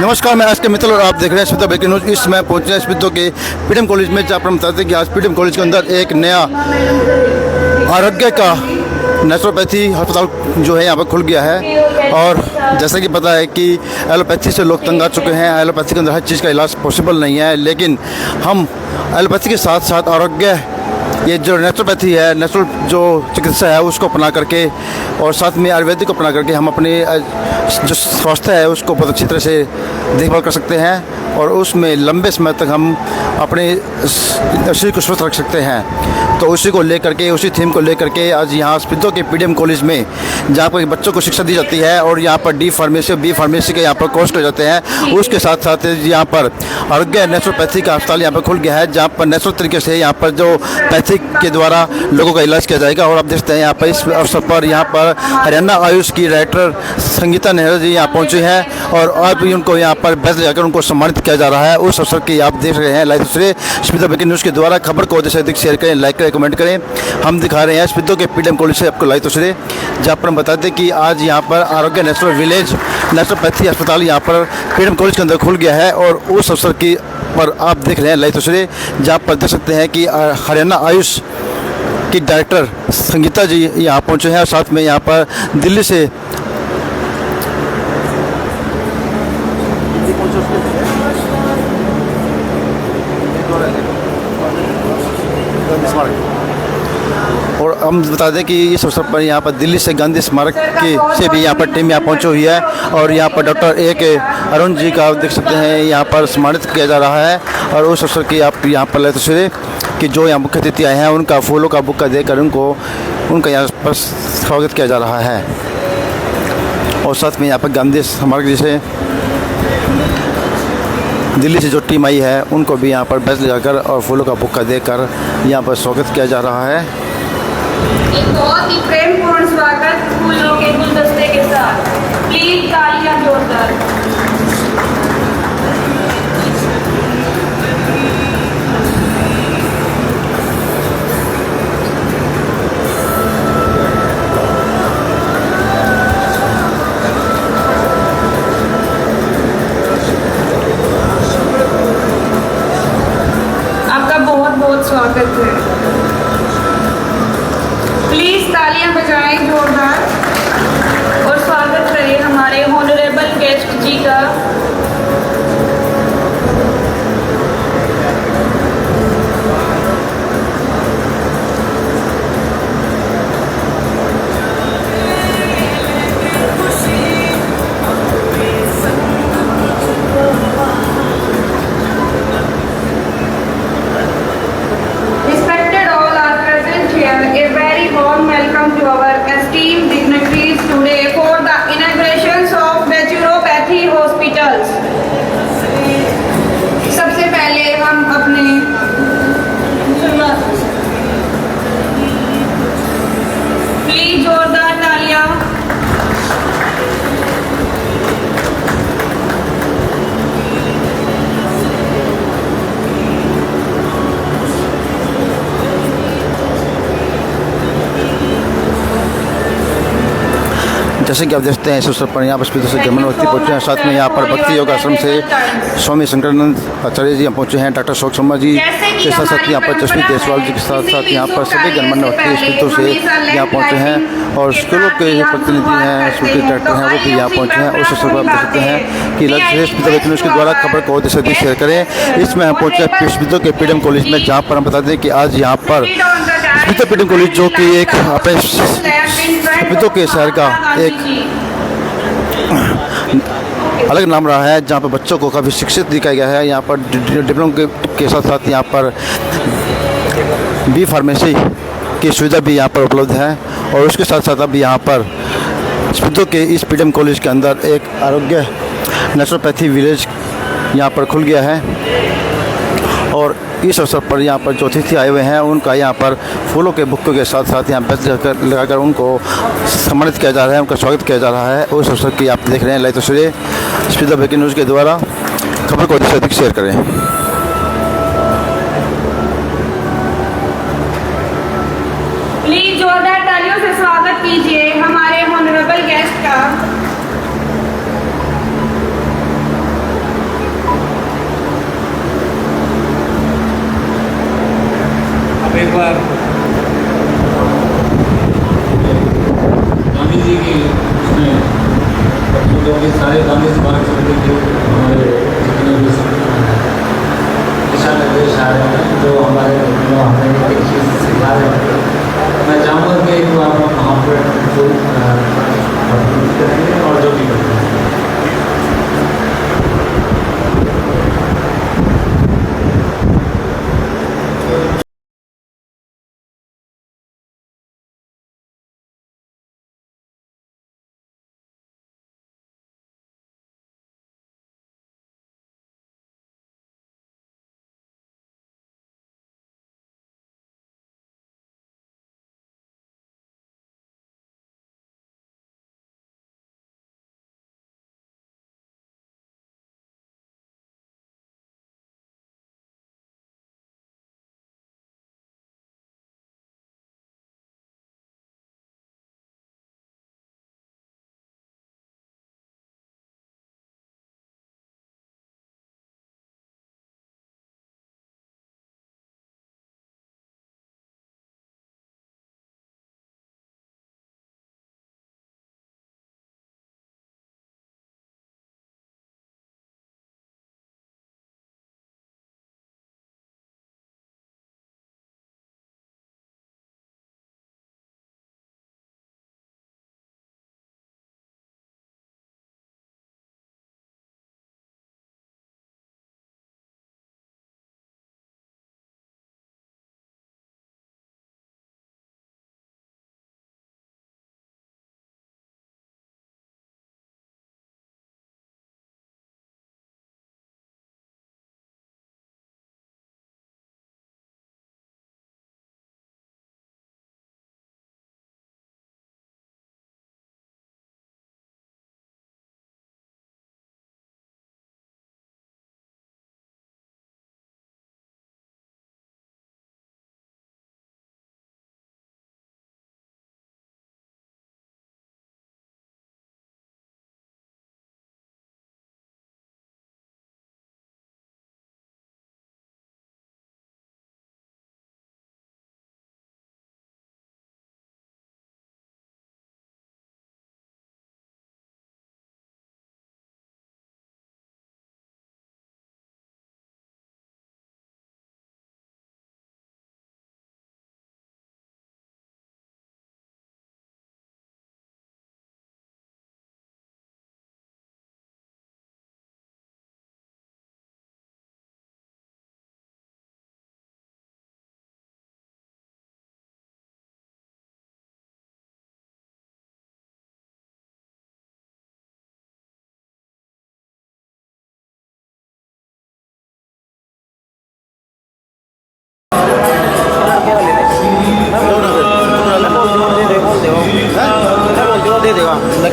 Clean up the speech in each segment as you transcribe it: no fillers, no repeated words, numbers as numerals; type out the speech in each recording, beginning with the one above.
नमस्कार, मैं आज के मित्र और आप देख रहे हैं स्मिता ब्रेकिंग न्यूज़। इस समय पहुंचे हैं स्मिता के पीडीएम कॉलेज में, जहाँ पर हम बताते हैं कि आज पीडीएम कॉलेज के अंदर एक नया आरोग्य का नेचुरोपैथी अस्पताल जो है यहाँ पर खुल गया है। और जैसा कि पता है कि एलोपैथी से लोग तंग आ चुके हैं। एलोपैथी के अंदर हर चीज़ का इलाज पॉसिबल नहीं है, लेकिन हम एलोपैथी के साथ साथ आरोग्य, ये जो नेचुरोपैथी है, नेचुरल जो चिकित्सा है उसको अपना करके और साथ में आयुर्वेदिक को अपना करके हम अपने जो स्वास्थ्य है उसको बहुत अच्छी तरह से देखभाल कर सकते हैं और उसमें लंबे समय तक हम अपने शरीर को स्वस्थ रख सकते हैं। तो उसी को लेकर के, उसी थीम को लेकर के आज यहाँ स्मिता के पीडीएम कॉलेज में, जहाँ पर बच्चों को शिक्षा दी जाती है और यहाँ पर डी फार्मेसी, बी फार्मेसी के यहाँ पर कोर्स किए जाते हैं, उसके साथ साथ यहाँ पर आरोग्य नेचुरोपैथी का अस्पताल यहाँ पर खुल गया है, जहाँ पर नेचुरल तरीके से यहाँ पर जो पैथिक के द्वारा लोगों का इलाज किया जाएगा। और आप देखते हैं यहाँ पर इस अवसर पर यहाँ पर हरियाणा आयुष की डायरेक्टर संगीता नेहरा जी यहाँ पहुँचे हैं और आज भी उनको यहाँ पर बेस्ट लगाकर उनको सम्मानित किया जा रहा है। उस अवसर की आप देख रहे हैं लाइव दूसरे स्मिता ब्रेकिंग न्यूज़ के द्वारा। खबर को अधिक से अधिक शेयर करें, लाइक करें, कमेंट करें। हम दिखा रहे हैं स्मिता के पीडीएम कॉलेज से आपको लाइव दूसरे, जहाँ पर हम बताते हैं कि आज यहाँ पर आरोग्य नेचुरल विलेज नेचुरोपैथी अस्पताल यहाँ पर पीडीएम कॉलेज के अंदर खुल गया है। और उस अवसर की पर आप देख रहे हैं लाइव दूसरे, जहाँ पर देख सकते हैं कि हरियाणा आयुष की डायरेक्टर संगीता जी यहाँ पहुँचे हैं। साथ में यहाँ पर दिल्ली से और हम बता दें कि इस अवसर पर यहाँ पर दिल्ली से गांधी स्मारक की से भी यहाँ पर टीम यहाँ पहुँची हुई है और यहाँ पर डॉक्टर ए अरुण जी का देख सकते हैं यहाँ पर सम्मानित किया जा रहा है। और उस अवसर की आप यहाँ पर लेते तस्वीरें कि जो यहाँ मुख्य अतिथि आए हैं उनका फूलों का बुक्का देकर उनका यहाँ पर स्वागत किया जा रहा है। और साथ में यहाँ पर गांधी स्मारक जैसे दिल्ली से जो टीम आई है उनको भी यहाँ पर बैच लगाकर और फूलों का बुक्का देकर यहाँ पर स्वागत किया जा रहा है। एक बहुत ही प्रेमपूर्ण स्वागत फूलों के गुलदस्ते के साथ। प्लीज तालियां जोरदार। आपका बहुत बहुत स्वागत है। प्लीज तालियां बजाएं जोरदार और स्वागत करें हमारे ऑनरेबल गेस्ट जी का। Respected all are present here. A very warm welcome to our esteemed dignitaries today for the inaugurations of naturopathy hospitals. सबसे पहले हम अपने प्लीज जोरदार तालियां। जैसे कि आप देखते हैं इस अवसर पर यहाँ पर स्मिता से जर्मन व्यक्ति पहुँचे हैं। साथ में यहाँ पर भक्ति योग आश्रम से स्वामी शंकरानंद आचार्य जी यहाँ पहुँचे हैं। डॉक्टर अशोक शर्मा जी के साथ साथ यहाँ पर जसमीत देसवाल जी के साथ साथ यहाँ पर सभी गणमान्य व्यक्ति स्मिता से यहाँ पहुँचे हैं और स्कूलों के जो प्रतिनिधि हैं, स्कूल के डायरेक्टर हैं, वो भी यहाँ पहुँचे हैं। उस अवसर पर आप देख सकते हैं कि लाइव स्मिता ब्रेकिंग न्यूज़ के द्वारा खबर को अधिक से अधिक शेयर करें। इसमें हम पहुँचे हैं स्मिता के पीडीएम कॉलेज में, जहाँ पर हम बता दें कि आज यहाँ पर स्मिता पीडीएम कॉलेज जो कि एक अपने स्मिता के शहर का एक अलग नाम रहा है, जहाँ पर बच्चों को काफ़ी शिक्षित दिखाया गया है। यहाँ पर डिप्लोमा के साथ साथ यहाँ पर बी फार्मेसी की सुविधा भी यहाँ पर उपलब्ध है। और उसके साथ साथ अब यहाँ पर स्मिता के इस पीडीएम कॉलेज के अंदर एक आरोग्य नेचुरोपैथी विलेज यहाँ पर खुल गया है। और इस अवसर पर यहाँ पर जो अतिथि आए हुए हैं उनका यहाँ पर फूलों के बुक्कों के साथ साथ यहाँ बेच लगाकर उनको सम्मानित किया जा रहा है, उनका स्वागत किया जा रहा है। उस अवसर की आप देख रहे हैं लाइव तस्वीरें स्मिता ब्रेकिंग न्यूज़ के द्वारा। खबर को अधिक से अधिक शेयर करें। प्लीज जोरदार तालियों से स्वागत कीजिए हमारे ऑनरेबल गेस्ट का। एक बार गांधी जी की उसमें जो कि सारे गांधी स्मारक समिति के हमारे जितने भी दिशा निर्देश आ रहे हैं जो हमें एक चीज़ सिखा रहे हैं, मैं चाहूँगा कि एक बार हम वहाँ पर जो करेंगे और जो भी करेंगे।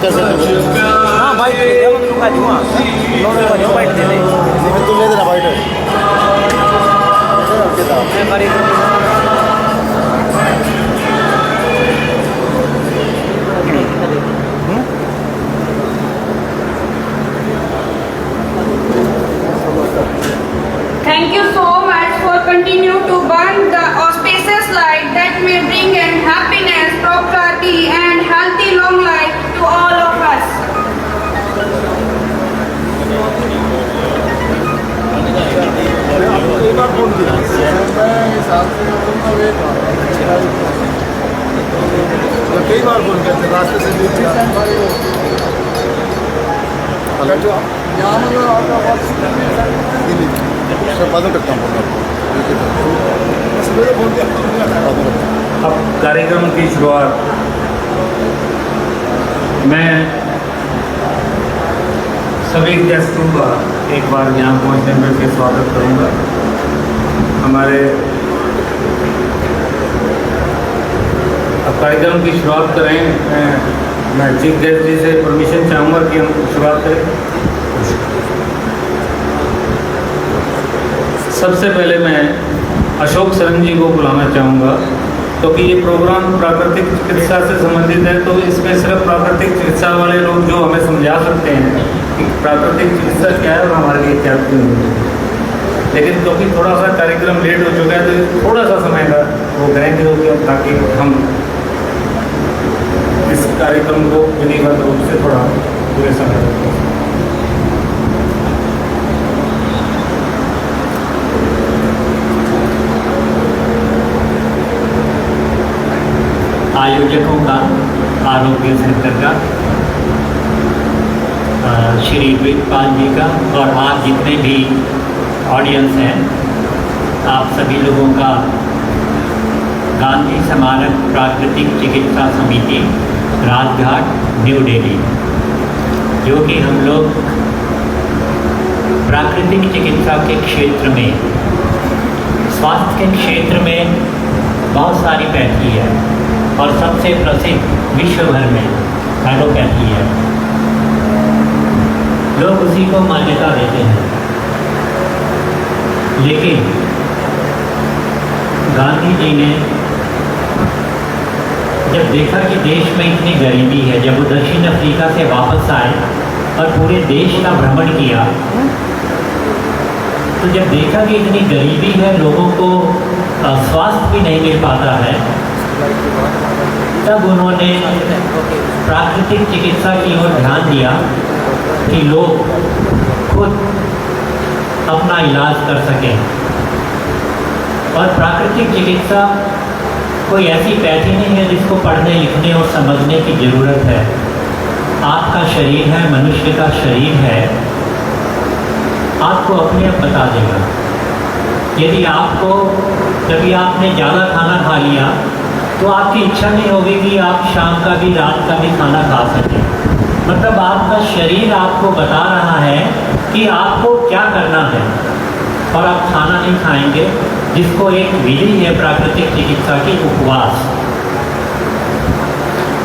हाँ बाइट दे दे मैं तुमको दूंगा लोन का जो बाइट दे दे लेकिन तुम ले देना बाइट मैं खरीद Thank you so much for continue to burn the auspicious light that may bring in happiness, prosperity and healthy long life to all of us. कई बार फोन करते रास्ते से बातों करता हूँ अब कार्यक्रम की शुरुआत मैं सभी गेस्टों का एक बार यहाँ पहुँचने में के स्वागत करूँगा। हमारे अब कार्यक्रम की शुरुआत करें, मैं चीफ गेस्ट जी से परमिशन चाहूँगा कि हम शुरुआत करें। सबसे पहले मैं अशोक सरन जी को बुलाना चाहूँगा, क्योंकि ये प्रोग्राम प्राकृतिक चिकित्सा से संबंधित है, तो इसमें सिर्फ प्राकृतिक चिकित्सा वाले लोग जो हमें समझा सकते हैं कि प्राकृतिक चिकित्सा क्या है और हमारे लिए क्या है। लेकिन क्योंकि थोड़ा सा कार्यक्रम लेट हो चुका है तो थोड़ा सा समय का वो करेंगे तो ताकि हम इस कार्यक्रम को विधिवत रूप से थोड़ा पूरे समय तक आयोजकों का, आरोग्य सेंटर का, श्री वेदपाल जी का और आप जितने भी ऑडियंस हैं, आप सभी लोगों का गांधी स्मारक प्राकृतिक चिकित्सा समिति राजघाट न्यू दिल्ली, जो कि हम लोग प्राकृतिक चिकित्सा के क्षेत्र में, स्वास्थ्य के क्षेत्र में बहुत सारी पैथी है और सबसे प्रसिद्ध विश्व भर में एलोपैथी है। लोग उसी को मान्यता देते हैं, लेकिन गांधी जी ने जब देखा कि देश में इतनी गरीबी है, जब वो दक्षिण अफ्रीका से वापस आए और पूरे देश का भ्रमण किया, तो जब देखा कि इतनी गरीबी है, लोगों को स्वास्थ्य भी नहीं मिल पाता है, तब उन्होंने प्राकृतिक चिकित्सा की ओर ध्यान दिया कि लोग खुद अपना इलाज कर सकें। और प्राकृतिक चिकित्सा कोई ऐसी पैथी नहीं है जिसको पढ़ने लिखने और समझने की ज़रूरत है। आपका शरीर है, मनुष्य का शरीर है, आपको अपने आप बता देगा। यदि आपको कभी आपने ज़्यादा खाना खा लिया तो आपकी इच्छा नहीं होगी कि आप शाम का भी रात का भी खाना खा सकें। मतलब आपका शरीर आपको बता रहा है कि आपको क्या करना है और आप खाना नहीं खाएंगे, जिसको एक विधि है प्राकृतिक चिकित्सा की, उपवास।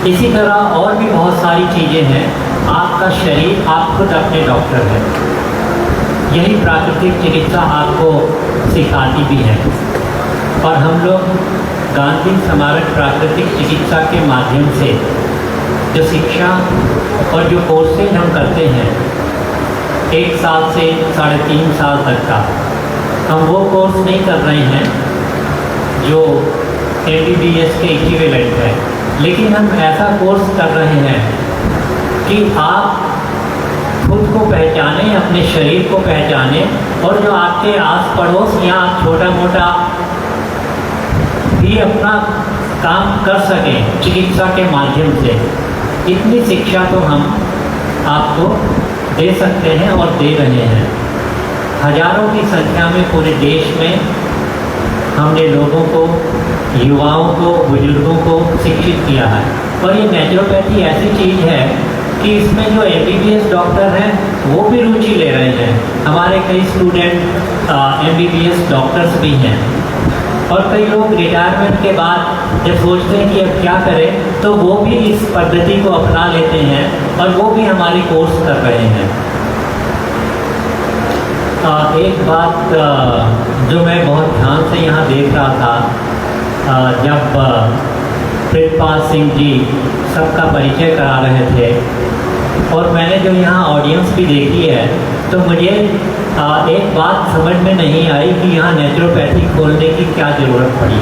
इसी तरह और भी बहुत सारी चीज़ें हैं। आपका शरीर, आप खुद अपने डॉक्टर हैं। यही प्राकृतिक चिकित्सा आपको सिखाती भी है। और हम लोग गांधी स्मारक प्राकृतिक चिकित्सा के माध्यम से जो शिक्षा और जो कोर्सेज हम करते हैं 1 साल से 3.5 साल तक का, हम वो कोर्स नहीं कर रहे हैं जो MBBS के इक्विवेलेंट है, लेकिन हम ऐसा कोर्स कर रहे हैं कि आप खुद को पहचानें, अपने शरीर को पहचानें और जो आपके आस पड़ोस या आप छोटा मोटा भी अपना काम कर सकें चिकित्सा के माध्यम से। इतनी शिक्षा तो हम आपको दे सकते हैं और दे रहे हैं। हजारों की संख्या में पूरे देश में हमने लोगों को, युवाओं को, बुजुर्गों को शिक्षित किया है। और ये नेचुरोपैथी ऐसी चीज़ है कि इसमें जो MBBS डॉक्टर हैं वो भी रुचि ले रहे हैं। हमारे कई स्टूडेंट MBBS डॉक्टर्स भी हैं। और कई लोग रिटायरमेंट के बाद जब सोचते हैं कि अब क्या करें, तो वो भी इस पद्धति को अपना लेते हैं और वो भी हमारी कोर्स कर रहे हैं। एक बात जो मैं बहुत ध्यान से यहाँ देख रहा था, जब प्रितपाल सिंह जी सबका परिचय करा रहे थे और मैंने जो यहाँ ऑडियंस भी देखी है, तो मुझे एक बात समझ में नहीं आई कि यहाँ नेचुरोपैथी खोलने की क्या ज़रूरत पड़ी।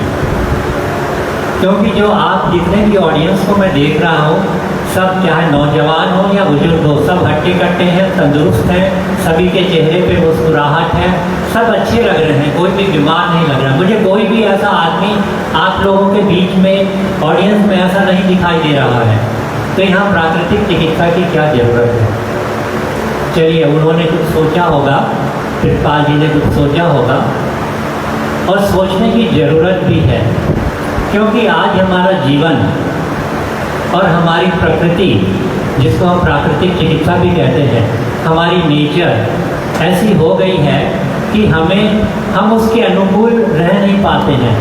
क्योंकि जो आप जितने भी ऑडियंस को मैं देख रहा हूँ, सब चाहे नौजवान हो या बुजुर्ग हो, सब हट्टे कट्टे हैं, तंदुरुस्त हैं, सभी के चेहरे पे मुस्कुराहट है, सब अच्छे लग रहे हैं, कोई भी बीमार नहीं लग रहा। मुझे कोई भी ऐसा आदमी आप लोगों के बीच में, ऑडियंस में ऐसा नहीं दिखाई दे रहा है। तो यहाँ प्राकृतिक चिकित्सा की क्या ज़रूरत है? चलिए, उन्होंने कुछ सोचा होगा, प्रितपाल जी ने कुछ सोचा होगा और सोचने की ज़रूरत भी है, क्योंकि आज हमारा जीवन और हमारी प्रकृति, जिसको हम प्राकृतिक चिकित्सा भी कहते हैं, हमारी नेचर ऐसी हो गई है कि हम उसके अनुकूल रह नहीं पाते हैं।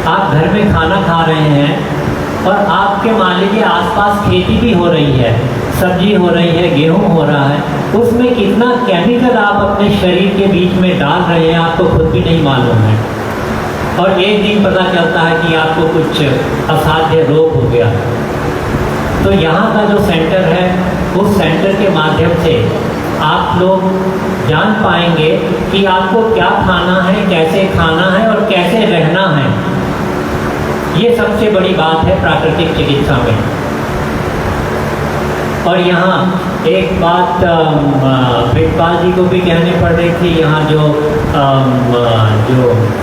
आप घर में खाना खा रहे हैं और आपके मान लीजिए आसपास खेती भी हो रही है, सब्जी हो रही है, गेहूं हो रहा है, उसमें कितना केमिकल आप अपने शरीर के बीच में डाल रहे हैं आपको खुद भी नहीं मालूम है। और एक दिन पता चलता है कि आपको कुछ असाध्य रोग हो गया। तो यहाँ का जो सेंटर है, उस सेंटर के माध्यम से आप लोग जान पाएंगे कि आपको क्या खाना है, कैसे खाना है और कैसे रहना है। ये सबसे बड़ी बात है प्राकृतिक चिकित्सा में। और यहाँ एक बात प्रितपाल जी को भी कहनी पड़ रही थी, यहाँ जो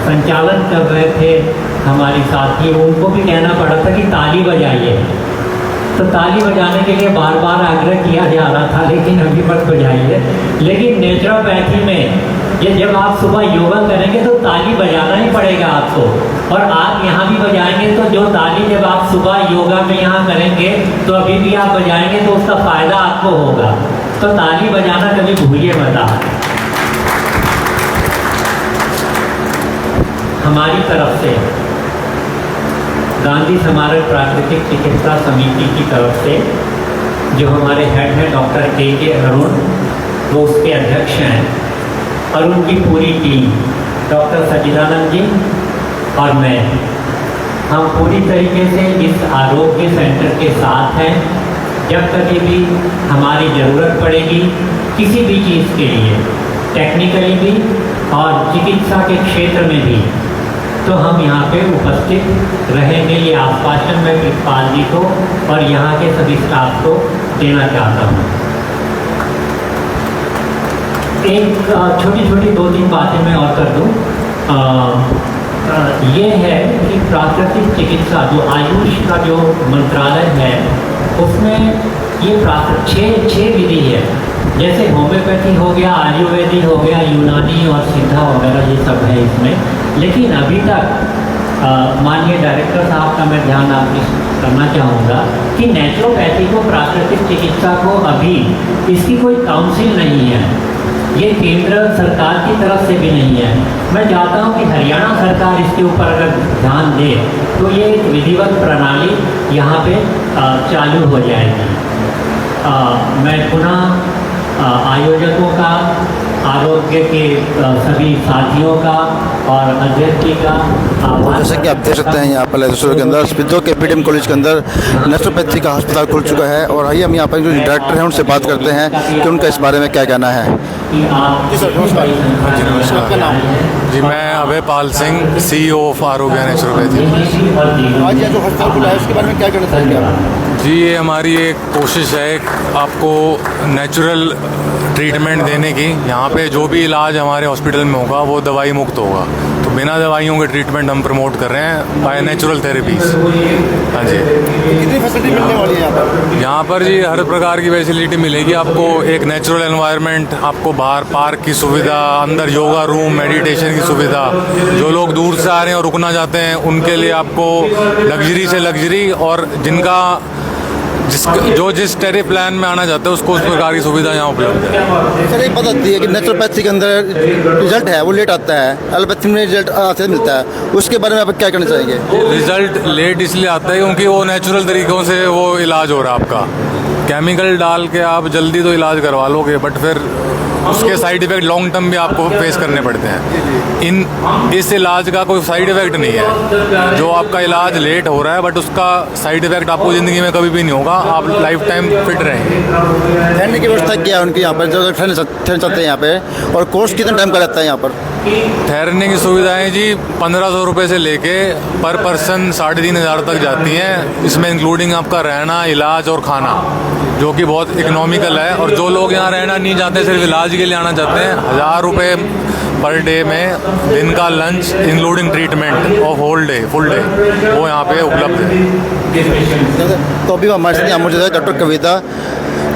संचालन कर रहे थे हमारे साथी, उनको भी कहना पड़ा था कि ताली बजाइए। तो ताली बजाने के लिए बार बार आग्रह किया जा रहा था, लेकिन अभी मत बजाइए। लेकिन नेचुरोपैथी में ये जब आप सुबह योगा करेंगे तो ताली बजाना ही पड़ेगा आपको, और आप यहाँ भी बजाएंगे तो जो ताली जब आप सुबह योगा में यहाँ करेंगे तो अभी भी आप बजाएंगे तो उसका फायदा आपको होगा। तो ताली बजाना कभी भूलिए मत आप। हमारी तरफ से गांधी स्मारक प्राकृतिक चिकित्सा समिति की तरफ से जो हमारे हेड हैं डॉक्टर के अरुण, वो उसके अध्यक्ष हैं, और उनकी पूरी टीम, डॉक्टर सचिदानंद जी और मैं, हम पूरी तरीके से इस आरोग्य सेंटर के साथ हैं। जब कभी भी हमारी ज़रूरत पड़ेगी किसी भी चीज़ के लिए, टेक्निकली भी और चिकित्सा के क्षेत्र में भी, तो हम यहाँ पे उपस्थित रहेंगे। ये आश्वासन मैं प्रितपाल जी को और यहाँ के सभी स्टाफ को देना चाहता हूँ। एक छोटी छोटी 2-3 बातें मैं और कर दूँ। ये है कि प्राकृतिक चिकित्सा जो आयुष का जो मंत्रालय है, उसमें ये छः विधि है। जैसे होम्योपैथी हो गया, आयुर्वेदी हो गया, यूनानी और सिद्धा वगैरह, ये सब है इसमें। लेकिन अभी तक माननीय डायरेक्टर साहब का मैं ध्यान आपकी करना चाहूँगा कि नेचुरोपैथी को, प्राकृतिक चिकित्सा को अभी इसकी कोई काउंसिल नहीं है। ये केंद्र सरकार की तरफ से भी नहीं है। मैं चाहता हूँ कि हरियाणा सरकार इसके ऊपर अगर ध्यान दे तो ये एक विधिवत प्रणाली यहाँ पे चालू हो जाएगी। मैं पुनः आयोजकों का, आरोग्य के सभी साथियों का और अध्यक्ष जी का जैसे कि आप देख सकते हैं यहाँ पर लहसुर के अंदर स्पितो के पीडीएम कॉलेज के अंदर नेचुरोपैथी का अस्पताल खुल चुका है। और आइए हम यहाँ पर जो डायरेक्टर हैं उनसे बात करते हैं कि उनका इस बारे में क्या कहना है। जी सर, नमस्कार। जी नमस्कार। आपका नाम? जी मैं अभय पाल सिंह, CEO ऑफ आरोग्य नेचुरोपैथी। आज ये जो अस्पताल खुला है उसके बारे में क्या कहना चाहेंगे आप? जी ये हमारी एक कोशिश है आपको नेचुरल ट्रीटमेंट देने की। यहाँ पे जो भी इलाज हमारे हॉस्पिटल में होगा वो दवाई मुक्त होगा, तो बिना दवाइयों के ट्रीटमेंट हम प्रमोट कर रहे हैं बाय नेचुरल थेरेपीज। हाँ जी। कितनी फैसिलिटी मिलने वाली है यहाँ पर? यहाँ पर जी हर प्रकार की फैसिलिटी मिलेगी आपको। एक नेचुरल एनवायरनमेंट, आपको बाहर पार्क की सुविधा, अंदर योगा रूम, मेडिटेशन की सुविधा। जो लोग दूर से आ रहे हैं और रुकना चाहते हैं उनके लिए आपको लग्जरी से लग्जरी, और जिनका जिस टेरिफ प्लान में आना चाहते हैं उसको उस प्रकार की सुविधा यहाँ उपलब्ध है। सर एक बात आती है कि नेचुरोपैथी के अंदर रिजल्ट है वो लेट आता है, एलोपैथी में रिजल्ट आते मिलता है, उसके बारे में आप क्या कहना चाहेंगे? रिजल्ट लेट इसलिए आता है क्योंकि वो नेचुरल तरीकों से वो इलाज हो रहा है आपका। केमिकल डाल के आप जल्दी तो इलाज करवा लोगे, बट फिर उसके साइड इफ़ेक्ट लॉन्ग टर्म भी आपको फेस करने पड़ते हैं। इस इलाज का कोई साइड इफ़ेक्ट नहीं है। जो आपका इलाज लेट हो रहा है बट उसका साइड इफ़ेक्ट आपको ज़िंदगी में कभी भी नहीं होगा, आप लाइफ टाइम फिट रहेंगे। ठहरने की व्यवस्था क्या है उनकी यहाँ पर, जो ठहरना चाहते हैं यहाँ पे, और कोर्स कितना टाइम का रहता है यहाँ पर? ठहरने की सुविधाएं जी 1500 रुपये से लेके पर पर्सन 3500 तक जाती हैं। इसमें इंक्लूडिंग आपका रहना, इलाज और खाना, जो कि बहुत इकोनॉमिकल है। और जो लोग यहाँ रहना नहीं चाहते, सिर्फ इलाज के लिए आना चाहते हैं, 1000 रुपये पर डे में दिन का lunch including treatment of whole day, full day, वो यहाँ पे उपलब्ध है। तो अभी हमारे साथ यहाँ मौजूद है डॉक्टर कविता,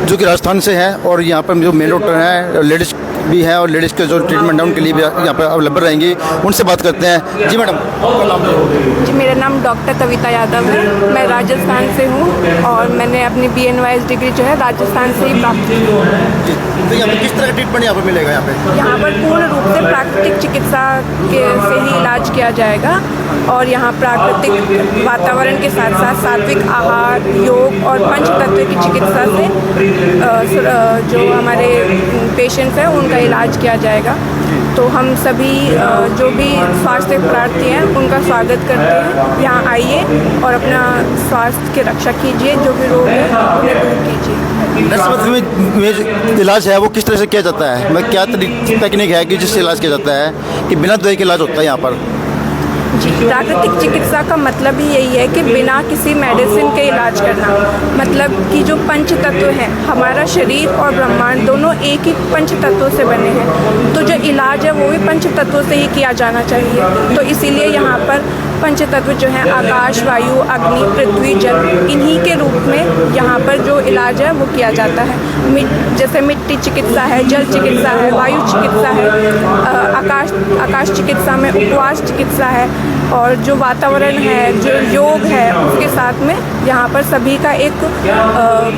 जो कि राजस्थान से हैं, और यहाँ पर जो मेन डॉक्टर हैं लेडीज़ भी हैं, और लेडीज़ के जो ट्रीटमेंट है उनके लिए भी यहाँ पर अवेलेबल रहेंगी। उनसे बात करते हैं। जी मैडम, जी मेरा नाम डॉक्टर कविता यादव है। मैं राजस्थान से हूँ और मैंने अपनी BNYS डिग्री जो है राजस्थान से ही प्राप्त की है। तो यहाँ पर किस तरह का ट्रीटमेंट यहाँ पर मिलेगा? यहाँ पर पूर्ण रूप से प्राकृतिक चिकित्सा से ही इलाज किया जाएगा, और यहाँ प्राकृतिक वातावरण के साथ साथ सात्विक आहार, योग और पंच तत्व की चिकित्सा से जो हमारे पेशेंट्स हैं उनका इलाज किया जाएगा। तो हम सभी जो भी स्वास्थ्य प्रार्थी हैं उनका स्वागत करते हैं। यहाँ आइए और अपना स्वास्थ्य की रक्षा कीजिए, जो भी रोग है उन्हें दूर कीजिए। नेचुरोपैथी में इलाज है वो किस तरह से किया जाता है, मतलब क्या टेक्निक है कि जिससे इलाज किया जाता है कि बिना दवाई के इलाज होता है यहाँ पर? जी, प्राकृतिक चिकित्सा का मतलब ही यही है कि बिना किसी मेडिसिन के इलाज करना। मतलब कि जो पंच तत्व हैं, हमारा शरीर और ब्रह्मांड दोनों एक ही पंच तत्वों से बने हैं, तो जो इलाज है वो भी पंच तत्वों से ही किया जाना चाहिए। तो इसीलिए यहाँ पर पंच तत्व जो हैं आकाश, वायु, अग्नि, पृथ्वी, जल, इन्हीं के रूप में यहाँ पर जो इलाज है वो किया जाता है। जैसे मिट्टी चिकित्सा है, जल चिकित्सा है, वायु चिकित्सा है, आकाश चिकित्सा में उपवास चिकित्सा है, और जो वातावरण है, जो योग है, उसके साथ में यहाँ पर सभी का एक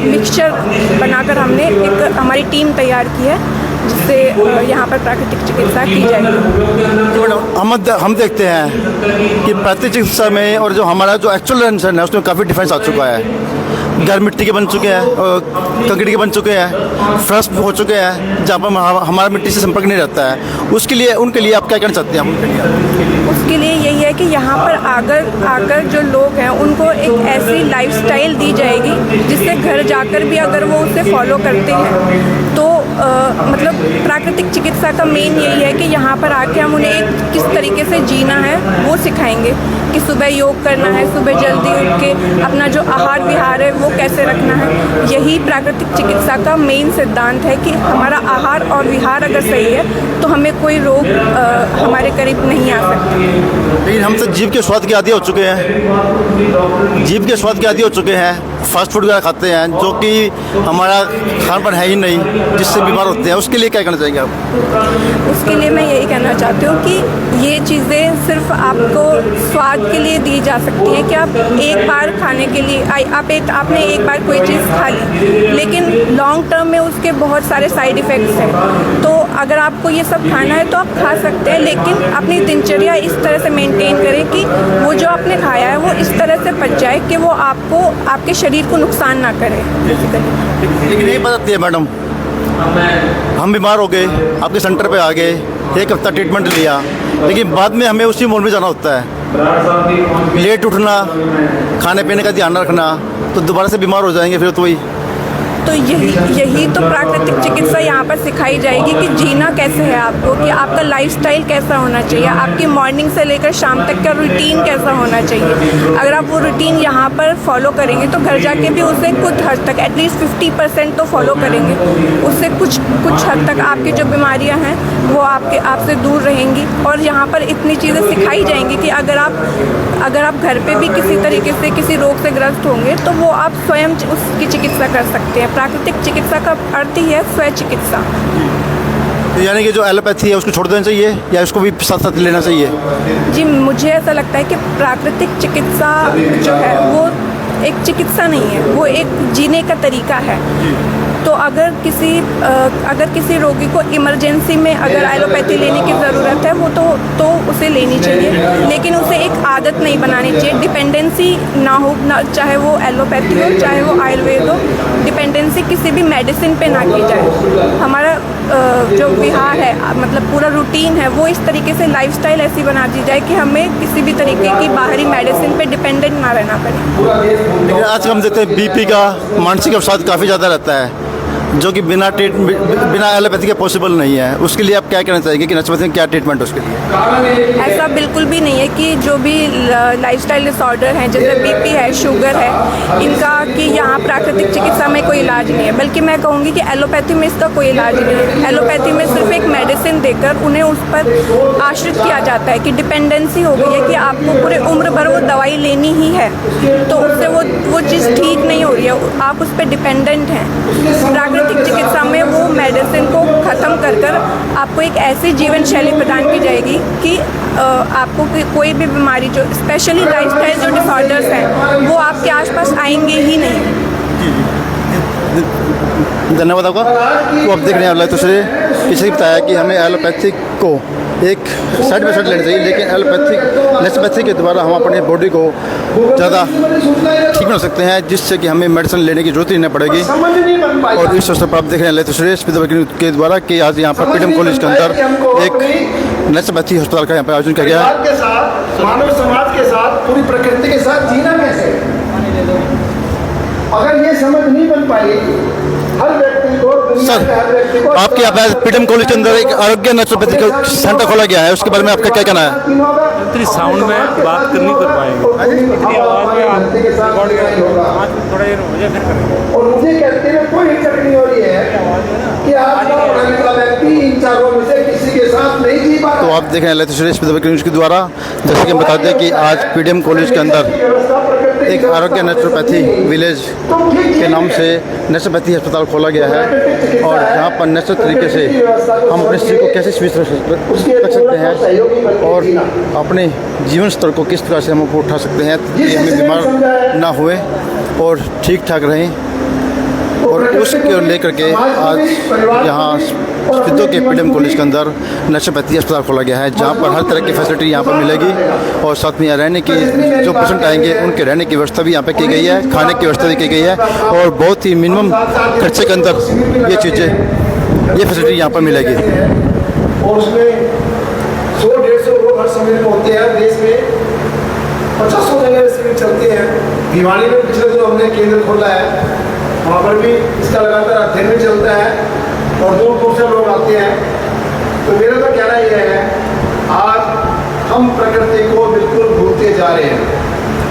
मिक्सचर बनाकर हमने एक हमारी टीम तैयार की है, जिससे यहाँ पर प्राकृतिक चिकित्सा की जाएगी। हम देखते हैं कि प्राकृतिक चिकित्सा में और जो हमारा जो एक्चुअल रहन है उसमें काफ़ी डिफरेंस आ चुका है। घर मिट्टी के बन चुके हैं, कंकड़ी के बन चुके हैं, फर्श हो चुके हैं जहाँ पर हमारा मिट्टी से संपर्क नहीं रहता है। उसके लिए उनके लिए आप क्या कहना चाहते हैं? उसके लिए यही है कि यहाँ पर आकर जो लोग हैं उनको एक ऐसी लाइफस्टाइल दी जाएगी जिससे घर जाकर भी अगर वो उसे फॉलो करते हैं तो मतलब प्राकृतिक चिकित्सा का मेन यही है कि यहाँ पर आके हम उन्हें एक किस तरीके से जीना है वो सिखाएंगे, कि सुबह योग करना है, सुबह जल्दी उठ के अपना जो आहार विहार है वो कैसे रखना है। यही प्राकृतिक चिकित्सा का मेन सिद्धांत है कि हमारा आहार और विहार अगर सही है तो हमें कोई रोग हमारे करीब नहीं आ सकता। लेकिन हम तो जीभ के स्वाद के आदी हो चुके हैं, जीभ के स्वाद के आदी हो चुके हैं, फास्ट फूड वगैरह खाते हैं जो कि हमारा खान पान है ही नहीं, जिससे बीमार होते हैं। उसके लिए क्या करना चाहिए आप? उसके लिए मैं यही कहना चाहती हूँ कि ये चीज़ें सिर्फ आपको स्वाद के लिए दी जा सकती हैं कि आप एक बार खाने के लिए आपने एक बार कोई चीज़ खा ली, लेकिन लॉन्ग टर्म में उसके बहुत सारे साइड इफ़ेक्ट्स हैं। तो अगर आपको ये सब खाना है तो आप खा सकते हैं, लेकिन अपनी दिनचर्या इस तरह से मेंटेन करें कि वो जो आपने खाया है वो इस तरह से पच जाए कि वो आपको आपके शरीर को नुकसान ना करे। लेकिन नहीं बताती है मैडम, हम बीमार हो गए, आपके सेंटर पे आ गए, एक हफ्ता ट्रीटमेंट लिया, लेकिन बाद में हमें उसी मोड़ में जाना होता है। लेट उठना, खाने पीने का ध्यान रखना, तो दोबारा से बीमार हो जाएंगे फिर तो वही। तो यही तो प्राकृतिक चिकित्सा यहाँ पर सिखाई जाएगी कि जीना कैसे है आपको, कि आपका लाइफस्टाइल कैसा होना चाहिए, आपकी मॉर्निंग से लेकर शाम तक का रूटीन कैसा होना चाहिए। अगर आप वो रूटीन यहाँ पर फॉलो करेंगे तो घर जाके भी उसे कुछ हद तक एटलीस्ट 50% तो फॉलो करेंगे, उससे कुछ हद तक आपकी जो बीमारियाँ हैं वो आपसे दूर रहेंगी। और यहाँ पर इतनी चीज़ें सिखाई जाएंगी कि अगर आप घर पे भी किसी तरीके से किसी रोग से ग्रस्त होंगे तो वो आप स्वयं उसकी चिकित्सा कर सकते हैं। प्राकृतिक चिकित्सा का अर्थ ही है स्वयं चिकित्सा। यानी कि जो एलोपैथी है उसको छोड़ देना चाहिए या उसको भी साथ साथ लेना चाहिए? जी, मुझे ऐसा लगता है कि प्राकृतिक चिकित्सा जो है वो एक चिकित्सा नहीं है, वो एक जीने का तरीका है। तो अगर किसी रोगी को इमरजेंसी में अगर एलोपैथी लेने की ज़रूरत है वो तो उसे लेनी चाहिए, लेकिन उसे एक आदत नहीं बनानी चाहिए। डिपेंडेंसी ना हो, चाहे वो एलोपैथी हो चाहे वो आयुर्वेद हो, डिपेंडेंसी किसी भी मेडिसिन पे ना की जाए। हमारा जो विहार है, मतलब पूरा रूटीन है, वो इस तरीके से लाइफस्टाइल ऐसी बना दी जाए कि हमें किसी भी तरीके की बाहरी मेडिसिन पे डिपेंडेंट ना रहना पड़े। लेकिन आज हम देखते हैं बीपी का, मानसिक अवसाद काफ़ी ज़्यादा रहता है जो कि बिना एलोपैथी के पॉसिबल नहीं है। उसके लिए आप क्या कहना चाहेंगे कि नेचुरोपैथी में क्या ट्रीटमेंट उसके लिए? ऐसा बिल्कुल भी नहीं है कि जो भी लाइफस्टाइल डिसऑर्डर हैं जैसे बीपी है, शुगर है, इनका कि यहाँ प्राकृतिक चिकित्सा में कोई इलाज नहीं है। बल्कि मैं कहूँगी कि एलोपैथी में इसका कोई इलाज नहीं है। एलोपैथी में सिर्फ एक मेडिसिन देकर उन्हें उस पर आश्रित किया जाता है कि डिपेंडेंसी हो गई है कि आपको पूरे उम्र भर वो दवाई लेनी ही है, तो उससे वो चीज़ ठीक नहीं हो रही है, आप उस पर डिपेंडेंट हैं। प्राकृतिक चिकित्सा में वो मेडिसिन को ख़त्म कर आपको एक ऐसी जीवन शैली प्रदान की जाएगी कि आपको कोई भी बीमारी, जो स्पेशली लाइफस्टाइल जो डिसऑर्डर्स हैं, वो आपके आसपास आएंगे ही नहीं। धन्यवाद आपका। तो अब देख रहे हैं दूसरे किसी ने बताया कि हमें एलोपैथिक को एक साइड बाई साइड लेना चाहिए, लेकिन नेचुरोपैथी के द्वारा हम अपने बॉडी को ज़्यादा ठीक बना सकते हैं, जिससे कि हमें मेडिसिन लेने की जरूरत ही नहीं पड़ेगी। और इस अवसर पर आप देख रहे हैं सुरेश के द्वारा कि आज यहाँ पर पीडीएम कॉलेज के अंदर एक नेचुरोपैथी अस्पताल का यहाँ पर आयोजन किया गया। मानव समाज के साथ, पूरी प्रकृति के साथ जीना कैसे, अगर ये समझ नहीं बन पाई सर, आपके यहाँ पे पीडीएम कॉलेज के अंदर एक आरोग्य नेचुरोपैथी का सेंटर खोला गया है, उसके बारे में आपका क्या कहना है? इतनी साउंड में बात कर नहीं कर पाएंगे, इतनी आवाज़ में आप थोड़ा देर हो जाए फिर करेंगे। और मुझे कहते हुए कोई हिचक नहीं हो रही है कि आपका पढ़ने वाला व्यक्ति इन चारों में से किसी के साथ नहीं जी पा रहा। तो आप देख रहे हैं ललित सुरेश न्यूज़ के द्वारा। जैसे कि हम बता दें कि आज पीडीएम कॉलेज के अंदर एक आरोग्य नेचुरोपैथी विलेज के नाम से नेचुरोपैथी अस्पताल खोला गया है, और यहाँ पर नेचुरल तरीके से हम अपने शरीर को कैसे स्वस्थ रख सकते हैं और अपने जीवन स्तर को किस तरह से हम ऊपर उठा सकते हैं कि हमें बीमार ना हुए और ठीक ठाक रहें, और उसको लेकर के आज यहाँ सिद्धों के पीडीएम कॉलेज के अंदर नेचुरोपैथी अस्पताल खोला गया है, जहाँ पर हर तरह की फैसिलिटी यहाँ पर मिलेगी, और साथ में यहाँ रहने की जो पेशेंट आएंगे उनके रहने की व्यवस्था भी यहाँ पे की गई है, खाने की व्यवस्था भी की गई है, और बहुत ही मिनिमम खर्चे के अंदर ये चीज़ें, ये फैसिलिटी यहाँ पर मिलेगी। और उसमें 100-150 लोग हर समय में होते हैं। देश में 50 जगह शिविर चलते हैं। भिवानी में पिछले दिनों हमने केंद्र खोला है, वहाँ पर भी इसका लगातार अध्ययन भी चलता है और दूर दूर से लोग आते हैं। तो मेरा तो कहना यह है, आज हम प्रकृति को बिल्कुल भूलते जा रहे हैं।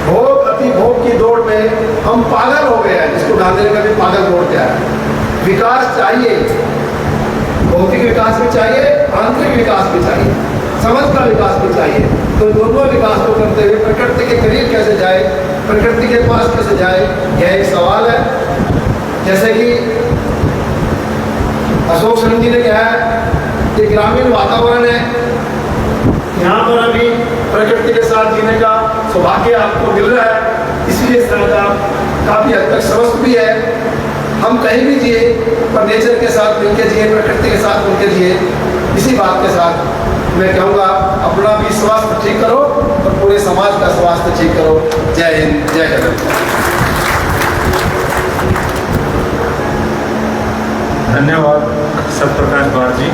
भोग अति भोग की दौड़ में हम पागल हो गए हैं, जिसको गांधी ने कभी पागल दौड़ दिया है। विकास चाहिए, भौतिक विकास भी चाहिए, आंतरिक विकास भी चाहिए, समझ का विकास भी चाहिए। तो दोनों विकास को करते हुए प्रकृति के करीब कैसे जाए, प्रकृति के पास कैसे जाए, यह एक सवाल है। जैसे कि अशोक सिंह जी ने कहा है कि ग्रामीण वातावरण है, यहाँ पर अभी प्रकृति के साथ जीने का सौभाग्य आपको मिल रहा है, इसलिए सरकार काफ़ी हद तक समझ भी है। हम कहीं भी जिए पर नेचर के साथ मिलकर जिए, प्रकृति के साथ मिलकर जिए। इसी बात के साथ मैं कहूँगा, अपना भी स्वास्थ्य ठीक करो और पूरे समाज का स्वास्थ्य ठीक करो। जय हिंद, जय जगन्नाथ। धन्यवाद सत्यप्रकाश बार जी।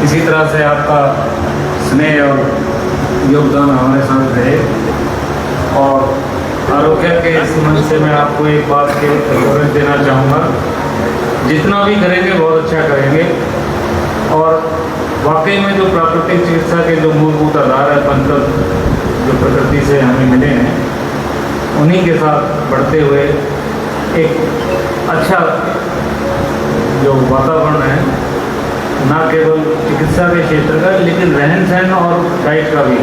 इसी तरह से आपका स्नेह और योगदान हमारे साथ रहे। और आरोग्य के इस मंच से मैं आपको एक बात के रिकॉर्ड देना चाहूँगा, जितना भी करेंगे बहुत अच्छा करेंगे। और वाकई में जो प्राकृतिक चिकित्सा के जो मूलभूत आधार है, पंचतत्व जो प्रकृति से हमें मिले हैं, उन्हीं के साथ बढ़ते हुए एक अच्छा जो वातावरण है, ना केवल चिकित्सा के क्षेत्र का लेकिन रहन सहन और डाइट का भी।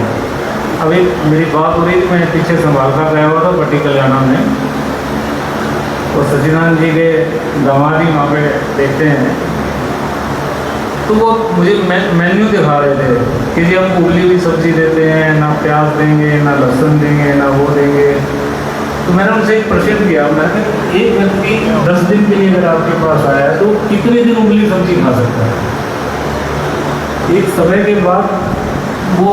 अभी मेरी बात हो रही थी, मैं पीछे संभालता गया हुआ था पट्टी कल्याणा में, तो सचिदानंद जी के दामाद ही वहाँ पे देखते हैं, तो वो मुझे मेन्यू दिखा रहे थे कि जी हम उबली हुई सब्जी देते हैं, ना प्याज देंगे, ना लहसुन देंगे, ना वो देंगे। तो मैंने उनसे एक प्रश्न किया, मैंने एक व्यक्ति 10 दिन के लिए अगर आपके पास आया है तो कितने दिन उबली सब्जी खा सकता है? एक समय के बाद वो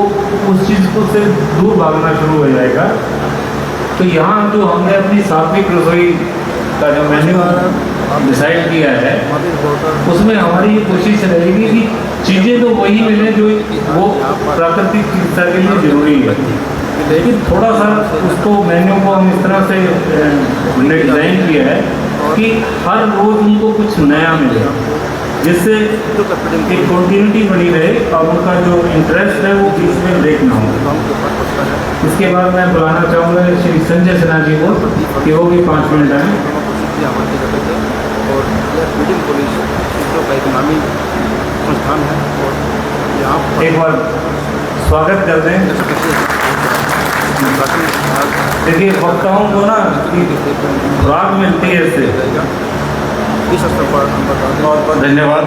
उस चीज़ को से दूर भागना शुरू हो जाएगा। तो यहाँ जो हमने अपनी सात्विक रसोई का जो मेन्यू डिसाइड किया है, उसमें हमारी ये कोशिश रहेगी कि चीज़ें तो वही मिले जो वो प्राकृतिक चिकित्सा के लिए जरूरी है, लेकिन थोड़ा सा उसको मेन्यू को हम इस तरह से हमने डिज़ाइन किया है कि हर रोज़ उनको कुछ नया मिले, जिससे एक कंटिन्यूटी बनी रहे और उनका जो इंटरेस्ट है वो बीच में ब्रेक ना हो। इसके बाद मैं बुलाना चाहूँगा श्री संजय सिन्हा जी को कि वो भी 5 मिनट आए। और यह पीडीएम कॉलेज का एक नामी संस्थान है, और यहाँ एक बार स्वागत कर दें। देखिए, वक्ताओं को ना राग मिलती है इससे। इस स्तर पर हम बहुत बहुत धन्यवाद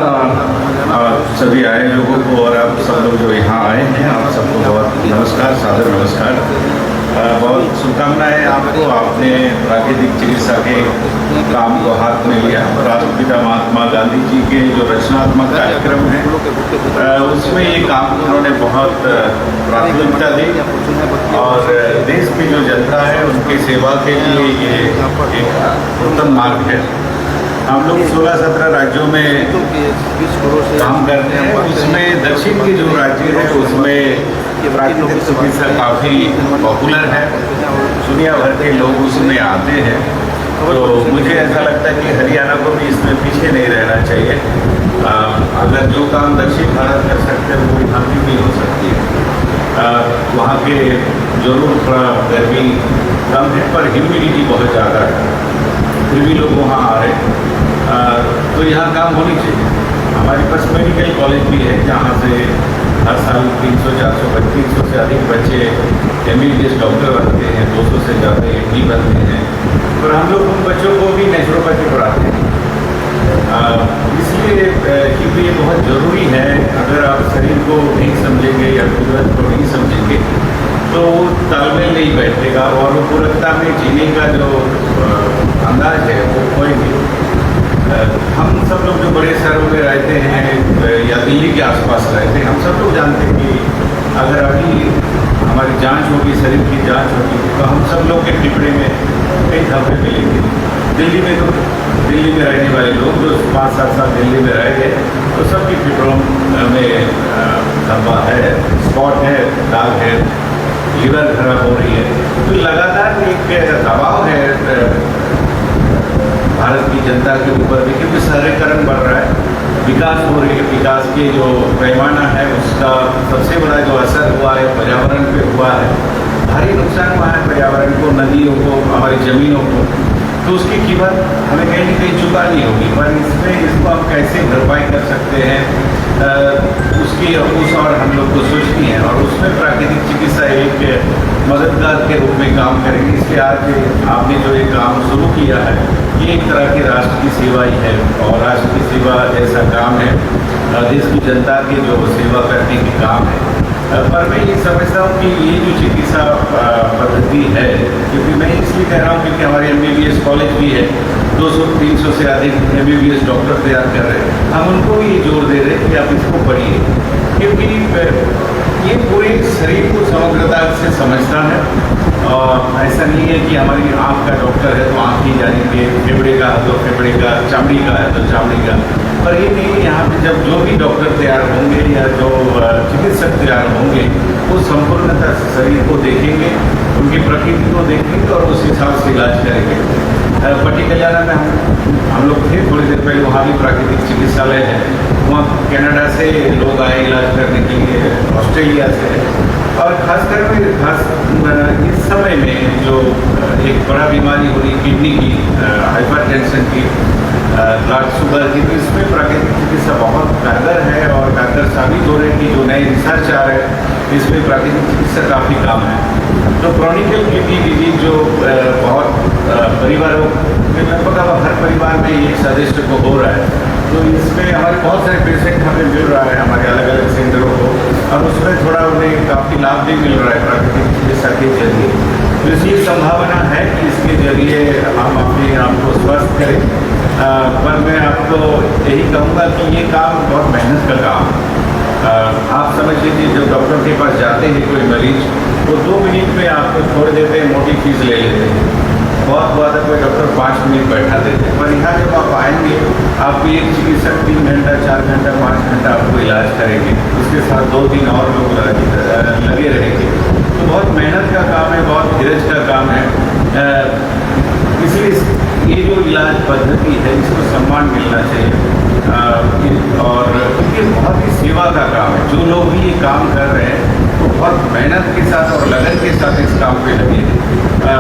सभी आए लोगों को, और आप सब लोग जो यहाँ आए हैं, आप सबको बहुत नमस्कार, सादर नमस्कार। बहुत शुभकामनाएं आपको। आपने प्राकृतिक चिकित्सा के काम को हाथ में लिया। राष्ट्रपिता महात्मा गांधी जी के जो रचनात्मक कार्यक्रम है उसमें ये काम उन्होंने बहुत प्राथमिकता दी, और देश की जो जनता है उनकी सेवा के लिए ये एक उत्तम मार्ग है। हम लोग 16-17 राज्यों में काम करते हैं, उसमें दक्षिण के जो राज्य है उसमें प्राकृतिक चिकित्सा काफ़ी पॉपुलर है, दुनिया भर के लोग उसमें आते हैं। तो मुझे ऐसा लगता है कि हरियाणा को भी इसमें पीछे नहीं रहना चाहिए। अगर जो काम दक्षिण भारत कर सकते हैं वो यहाँ भी हो सकती है। वहाँ के जरूर थोड़ा गर्मी कम है पर ह्यूमिडिटी बहुत ज़्यादा है, फिर भी लोग वहाँ आ रहे हैं। तो यहाँ काम होनी चाहिए। हमारे पास मेडिकल कॉलेज भी है जहाँ से हर साल 300-400 से अधिक बच्चे MBBS डॉक्टर बनते हैं, 200 से ज़्यादा MD बनते हैं। और हम लोग उन बच्चों को भी नेचुरोपैथी पढ़ाते हैं, इसलिए क्योंकि ये बहुत ज़रूरी है। अगर आप शरीर को नहीं समझेंगे या कुदरत को नहीं समझेंगे तो वो तालमेल नहीं बैठेगा और वो पूर्णता में जीने का जो अंदाज है वो कोई नहीं। हम सब लोग जो बड़े शहरों में रहते हैं या दिल्ली के आसपास रहते हैं, हम सब लोग जानते हैं कि अगर अभी हमारी जांच होगी, शरीर की जांच होगी, तो हम सब लोग के फेफड़े में कई धब्बे मिलेंगे। दिल्ली में रहने वाले लोग जो 5-7 साल दिल्ली में रह गए तो सबकी फेफड़ों में धब्बा है, स्पॉट है, दाग है, लीवर खराब हो रही है। तो लगातार एक दबाव है भारत की जनता के ऊपर भी, क्योंकि शहरीकरण बढ़ रहा है, विकास हो रही है। विकास के जो पैमाना है उसका सबसे बड़ा जो असर हुआ है पर्यावरण पे हुआ है, भारी नुकसान हुआ है पर्यावरण को, नदियों को, हमारी ज़मीनों को। तो उसकी कीमत हमें कहीं न कहीं चुकानी होगी, पर इसको हम कैसे भरपाई कर सकते हैं उसकी उस और हम लोग को सोचनी है। और उसमें प्राकृतिक चिकित्सा एक मददगार के रूप में काम करेगी। इसलिए आज आपने जो ये काम शुरू किया है ये एक तरह की राष्ट्र की सेवा ही है, और राष्ट्र की सेवा जैसा काम है, देश की जनता की जो सेवा करने की काम है। पर मैं ये समझता हूँ कि ये जो चिकित्सा पद्धति है, क्योंकि मैं इसलिए कह रहा हूँ क्योंकि हमारे MBBS कॉलेज भी है, 200-300 से अधिक MBBS डॉक्टर तैयार कर रहे हैं। हम उनको भी ये जोर दे रहे हैं कि आप इसको पढ़िए, क्योंकि ये पूरे शरीर को समग्रता से समझता है। और ऐसा नहीं है कि हमारी आँख का डॉक्टर है तो आँख ही जानेंगे, फेफड़े का है तो फेफड़े का, चमड़ी का है तो चमड़ी का। पर ये नहीं, यहाँ पे जब जो भी डॉक्टर तैयार होंगे या जो चिकित्सक तैयार होंगे वो संपूर्णतः शरीर को देखेंगे, उनकी प्रकृति को देखेंगे और उस हिसाब से इलाज करेंगे। पट्टी कल्याण में हम लोग थे थोड़ी देर पहले, वहाँ भी प्राकृतिक चिकित्सालय है। वहाँ कनाडा से लोग आए इलाज करने के लिए, ऑस्ट्रेलिया से, और खासकर इस समय में जो एक बड़ा बीमारी हो रही किडनी की, हाइपरटेंशन की, ब्लड शुगर की, तो इसमें प्राकृतिक चिकित्सा बहुत कारगर है और कारगर साबित हो रहे हैं कि जो नए रिसर्च आ रहे हैं इसमें प्राकृतिक चिकित्सा काफ़ी काम है। तो क्रॉनिकल किडनी डिजीज जो बहुत परिवारों में लगभग हर परिवार में एक सदस्य को हो रहा है, तो इसमें हमारे बहुत सारे पेशेंट हमें मिल रहा है हमारे अलग अलग सेंटरों को, और उसमें थोड़ा उन्हें काफ़ी लाभ भी मिल रहा है प्राकृतिक चिकित्सा के जरिए। तो इसलिए संभावना है कि इसके जरिए हम अपने आप को स्वस्थ करें। पर मैं आपको यही कहूँगा कि ये काम बहुत मेहनत का काम है। आप समझ लीजिए जब डॉक्टर के पास जाते हैं कोई मरीज, वो 2 मिनट में आपको छोड़ देते हैं, मोटी फीस ले लेते हैं। बहुत ज़्यादा कोई डॉक्टर 5 मिनट बैठा देते हैं, पर यहाँ जब आप आएंगे आपको एक चिकित्सक 3 घंटा, 4 घंटा, 5 घंटा आपको इलाज करेंगे, उसके साथ 2-3 और लोग लगे रहेंगे। तो बहुत मेहनत का काम है, बहुत धीरज का काम है। इसलिए ये जो इलाज पद्धति है इसको सम्मान मिलना चाहिए। और ये बहुत ही सेवा का काम है। जो लोग भी ये काम कर रहे हैं वो बहुत मेहनत के साथ और लगन के साथ इस काम पे लगे हैं।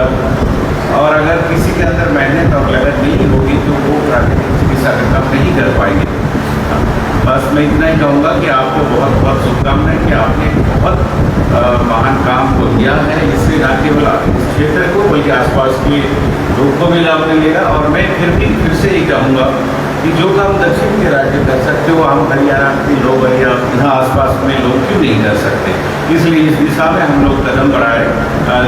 और अगर किसी के अंदर मेहनत और लगन नहीं होगी तो वो प्राकृतिक चिकित्सा का काम नहीं कर पाएंगे। बस मैं इतना ही कहूँगा कि आपको बहुत बहुत शुभकामनाएं कि आपने बहुत महान काम को किया है। इससे न केवल इस क्षेत्र को बल्कि आसपास के लोग को भी लाभ मिलेगा। और मैं फिर से ही कहूँगा कि जो काम दक्षिण के राज्य कर सकते हो हम हरियाणा के लोग या यहाँ आसपास में लोग क्यों नहीं कर सकते। इसलिए इस दिशा में हम लोग कदम बढ़ाए।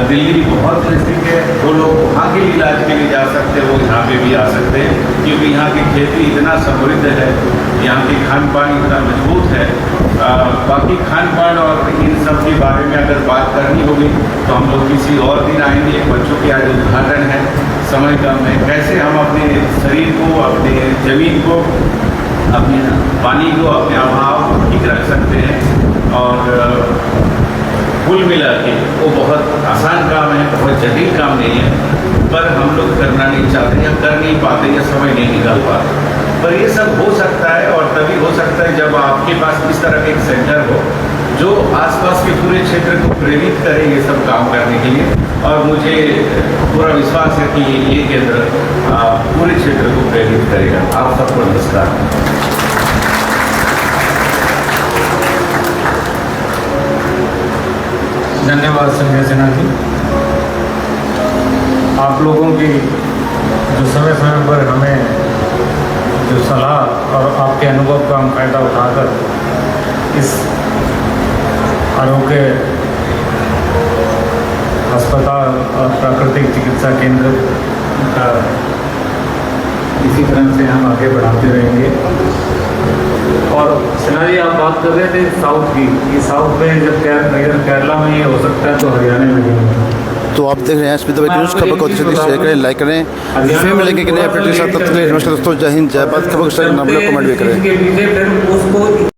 दिल्ली बहुत नज़दीक है, वो लोग वहाँ के इलाज के लिए जा सकते हैं, वो यहाँ पे भी आ सकते हैं, क्योंकि यहाँ की खेती इतना समृद्ध है, यहाँ की खान पान इतना मजबूत है। बाकी खान पान और इन सब के बारे में अगर बात करनी होगी तो हम लोग किसी और दिन आएंगे। बच्चों के आज उद्घाटन है, समय कम है, कैसे हम अपने शरीर को, अपने जमीन को, अपने पानी को, अपने आबहवा को ठीक रख सकते हैं। और कुल मिला के वो बहुत आसान काम है, बहुत जटिल काम नहीं है, पर हम लोग करना नहीं चाहते या कर नहीं पाते या समय नहीं निकाल पाते। पर ये सब हो सकता है और तभी हो सकता है जब आपके पास इस तरह का एक सेंटर हो जो आसपास के पूरे क्षेत्र को प्रेरित करे ये सब काम करने के लिए। और मुझे पूरा विश्वास है कि ये केंद्र पूरे क्षेत्र को प्रेरित करेगा। आप सबको नमस्कार। धन्यवाद संजय सिन्हा जी। आप लोगों की जो समय समय पर हमें जो सलाह और आपके अनुभव का हम फायदा उठाकर इस आरोग्य अस्पताल और प्राकृतिक चिकित्सा केंद्र का इसी तरह से हम आगे बढ़ाते रहेंगे। और सिन्हा जी आप बात कर रहे थे साउथ की, कि साउथ में जब इधर केरला में ये हो सकता है तो हरियाणा में भी होगा। तो आप देख रहे हैं स्मिता बेकी न्यूज़। खबर को शेयर करें, लाइक करें, फिर मिलेंगे कि नए अपडेट के साथ। तब तक के लिए नमस्कार दोस्तों, जय हिंद, जय भारत। खबर को शेयर करना, कमेंट भी करें।